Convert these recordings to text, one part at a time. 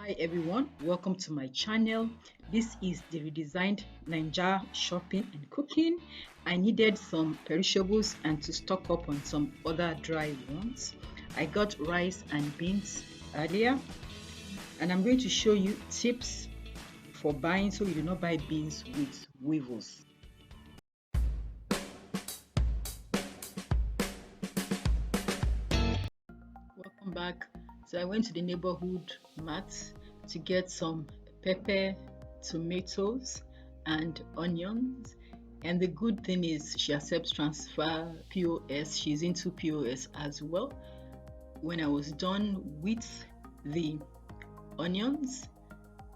Hi everyone, welcome to my channel. This is the redesigned Ninja shopping and cooking. I needed some perishables and to stock up on some other dry ones. I got rice and beans earlier, and I'm going to show you tips for buying so you do not buy beans with weevils. Welcome back. So I went to the neighborhood mart to get some pepper, tomatoes, and onions. And the good thing is she accepts transfer POS. She's into POS as well. When I was done with the onions,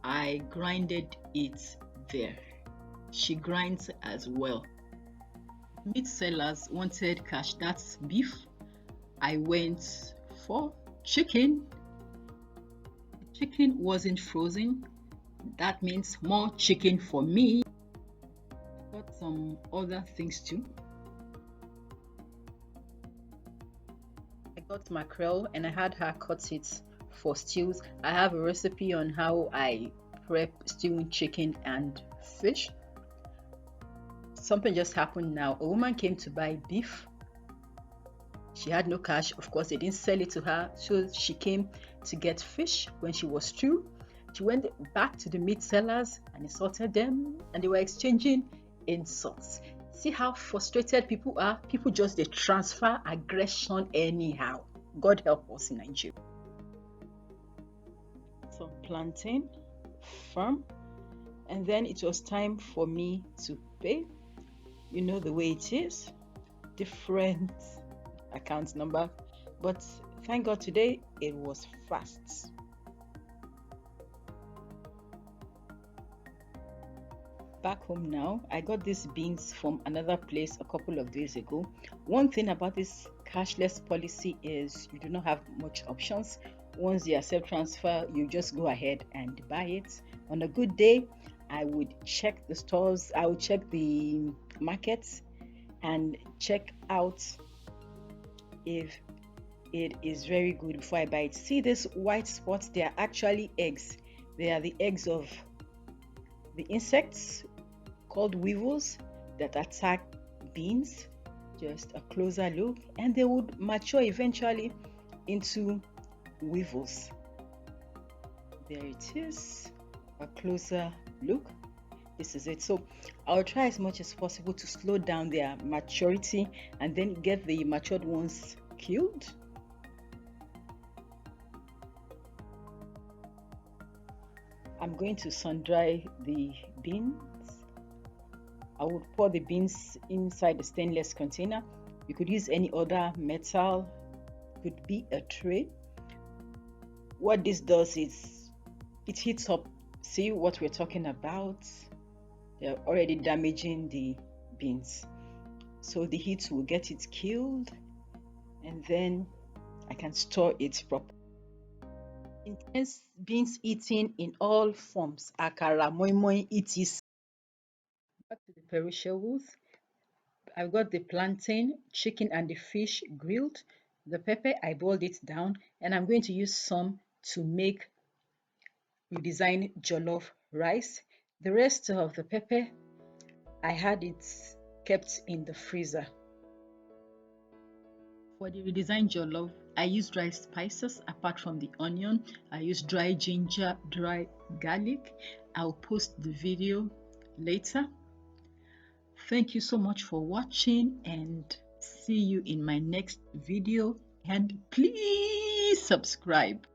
I grinded it there. She grinds as well. Meat sellers wanted cash, that's beef. I went for chicken. The chicken wasn't frozen. That means more chicken for me. I got some other things too. I got mackerel and I had her cut it for stews. I have a recipe on how I prep stewing chicken and fish. Something just happened now. A woman came to buy beef. She had no cash. Of course, they didn't sell it to her. So she came to get fish when she was through. She went back to the meat sellers and insulted them, and they were exchanging insults. See how frustrated people are? People just they transfer aggression anyhow. God help us in Nigeria. Some plantain, farm, and then it was time for me to pay. You know the way it is. Different account number, but thank God today it was fast. Back home now, I got these beans from another place a couple of days ago. One thing about this cashless policy is you do not have much options. Once they accept transfer, you just go ahead and buy it. On a good day, I would check the stores, I would check the markets and check out if it is very good before I buy it. See this white spots? They are actually eggs. They are the eggs of the insects called weevils that attack beans. Just a closer look, and they would mature eventually into weevils. There it is, a closer look. This is it. So I'll try as much as possible to slow down their maturity and then get the matured ones killed. I'm going to sun dry the beans. I would pour the beans inside the stainless container. You could use any other metal, could be a tray. What this does is it heats up. See what we're talking about? They're already damaging the beans, so the heat will get it killed, and then I can store it properly. Intense beans eating in all forms, akara, moi moi, etc. Back to the perishables. I've got the plantain, chicken, and the fish grilled. The pepper, I boiled it down, and I'm going to use some to make redesigned jollof rice. The rest of the pepper, I had it kept in the freezer. For the redesigned jollof, I use dry spices apart from the onion. I use dry ginger, dry garlic. I'll post the video later. Thank you so much for watching and see you in my next video, and please subscribe.